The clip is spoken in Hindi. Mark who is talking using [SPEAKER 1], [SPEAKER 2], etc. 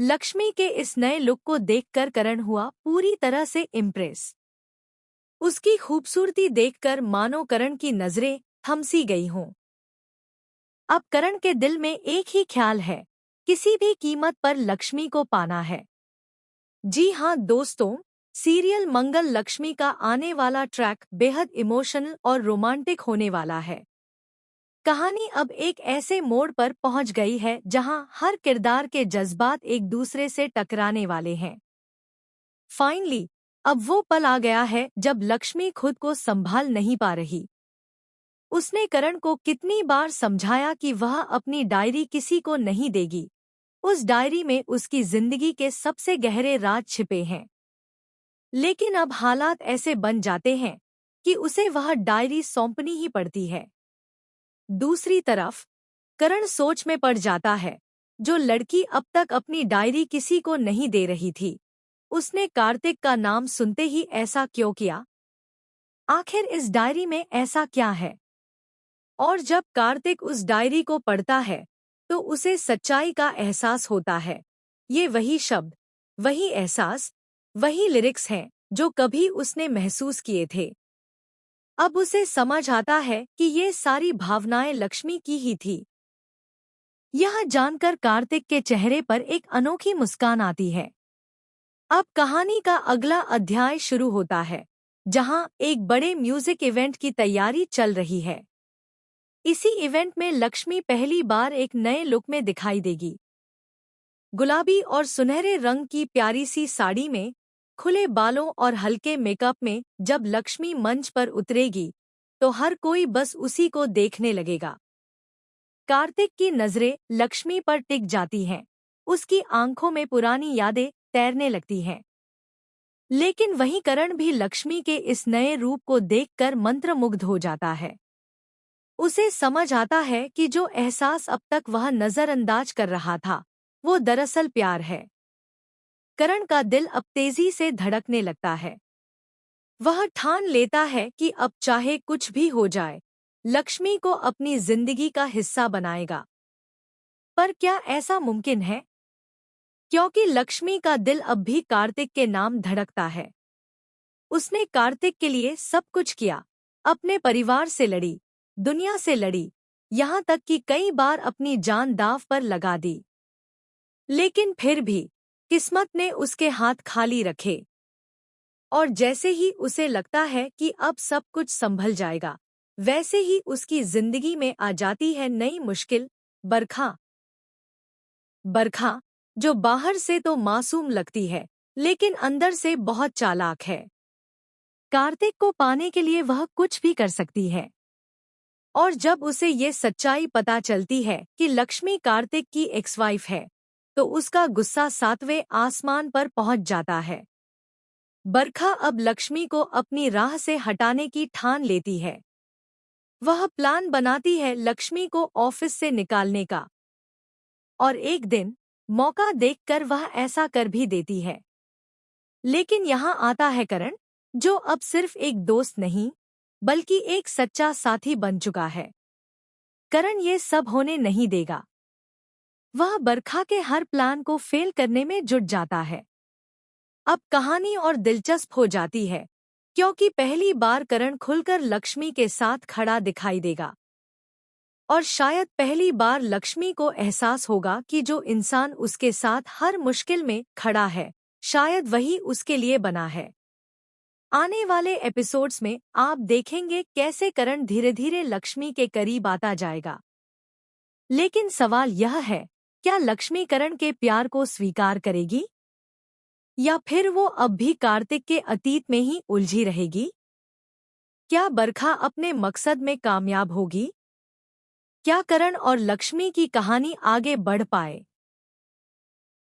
[SPEAKER 1] लक्ष्मी के इस नए लुक को देखकर करण हुआ पूरी तरह से इम्प्रेस। उसकी खूबसूरती देखकर मानो करण की नजरें थमसी गई हों। अब करण के दिल में एक ही ख्याल है, किसी भी कीमत पर लक्ष्मी को पाना है। जी हाँ दोस्तों, सीरियल मंगल लक्ष्मी का आने वाला ट्रैक बेहद इमोशनल और रोमांटिक होने वाला है। कहानी अब एक ऐसे मोड़ पर पहुंच गई है जहां हर किरदार के जज्बात एक दूसरे से टकराने वाले हैं। फाइनली अब वो पल आ गया है जब लक्ष्मी खुद को संभाल नहीं पा रही। उसने करण को कितनी बार समझाया कि वह अपनी डायरी किसी को नहीं देगी। उस डायरी में उसकी जिंदगी के सबसे गहरे राज छिपे हैं। लेकिन अब हालात ऐसे बन जाते हैं कि उसे वह डायरी सौंपनी ही पड़ती है। दूसरी तरफ करण सोच में पड़ जाता है। जो लड़की अब तक अपनी डायरी किसी को नहीं दे रही थी, उसने कार्तिक का नाम सुनते ही ऐसा क्यों किया? आखिर इस डायरी में ऐसा क्या है? और जब कार्तिक उस डायरी को पढ़ता है तो उसे सच्चाई का एहसास होता है। ये वही शब्द, वही एहसास, वही लिरिक्स हैं जो कभी उसने महसूस किए थे। अब उसे समझ आता है कि ये सारी भावनाएं लक्ष्मी की ही थी। यह जानकर कार्तिक के चेहरे पर एक अनोखी मुस्कान आती है। अब कहानी का अगला अध्याय शुरू होता है, जहां एक बड़े म्यूजिक इवेंट की तैयारी चल रही है। इसी इवेंट में लक्ष्मी पहली बार एक नए लुक में दिखाई देगी। गुलाबी और सुनहरे रंग की प्यारी सी साड़ी में, खुले बालों और हल्के मेकअप में जब लक्ष्मी मंच पर उतरेगी तो हर कोई बस उसी को देखने लगेगा। कार्तिक की नजरें लक्ष्मी पर टिक जाती हैं। उसकी आंखों में पुरानी यादें तैरने लगती हैं। लेकिन वहीं करण भी लक्ष्मी के इस नए रूप को देखकर मंत्रमुग्ध हो जाता है। उसे समझ आता है कि जो एहसास अब तक वह नजरअंदाज कर रहा था, वो दरअसल प्यार है। करण का दिल अब तेजी से धड़कने लगता है। वह ठान लेता है कि अब चाहे कुछ भी हो जाए, लक्ष्मी को अपनी जिंदगी का हिस्सा बनाएगा। पर क्या ऐसा मुमकिन है? क्योंकि लक्ष्मी का दिल अब भी कार्तिक के नाम धड़कता है। उसने कार्तिक के लिए सब कुछ किया, अपने परिवार से लड़ी, दुनिया से लड़ी, यहाँ तक कि कई बार अपनी जान दांव पर लगा दी। लेकिन फिर भी किस्मत ने उसके हाथ खाली रखे। और जैसे ही उसे लगता है कि अब सब कुछ संभल जाएगा, वैसे ही उसकी जिंदगी में आ जाती है नई मुश्किल, बरखा। बरखा, जो बाहर से तो मासूम लगती है, लेकिन अंदर से बहुत चालाक है। कार्तिक को पाने के लिए वह कुछ भी कर सकती है। और जब उसे ये सच्चाई पता चलती है कि लक्ष्मी कार्तिक की एक्स वाइफ है, तो उसका गुस्सा 7वें आसमान पर पहुंच जाता है। बरखा अब लक्ष्मी को अपनी राह से हटाने की ठान लेती है। वह प्लान बनाती है लक्ष्मी को ऑफिस से निकालने का। और एक दिन मौका देखकर वह ऐसा कर भी देती है। लेकिन यहाँ आता है करण, जो अब सिर्फ एक दोस्त नहीं, बल्कि एक सच्चा साथी बन चुका है। करण ये सब होने नहीं देगा। वह बरखा के हर प्लान को फेल करने में जुट जाता है। अब कहानी और दिलचस्प हो जाती है, क्योंकि पहली बार करण खुलकर लक्ष्मी के साथ खड़ा दिखाई देगा। और शायद पहली बार लक्ष्मी को एहसास होगा कि जो इंसान उसके साथ हर मुश्किल में खड़ा है, शायद वही उसके लिए बना है। आने वाले एपिसोड्स में आप देखेंगे कैसे करण धीरे धीरे लक्ष्मी के करीब आता जाएगा। लेकिन सवाल यह है, क्या लक्ष्मी करण के प्यार को स्वीकार करेगी? या फिर वो अब भी कार्तिक के अतीत में ही उलझी रहेगी? क्या बरखा अपने मकसद में कामयाब होगी? क्या करण और लक्ष्मी की कहानी आगे बढ़ पाए?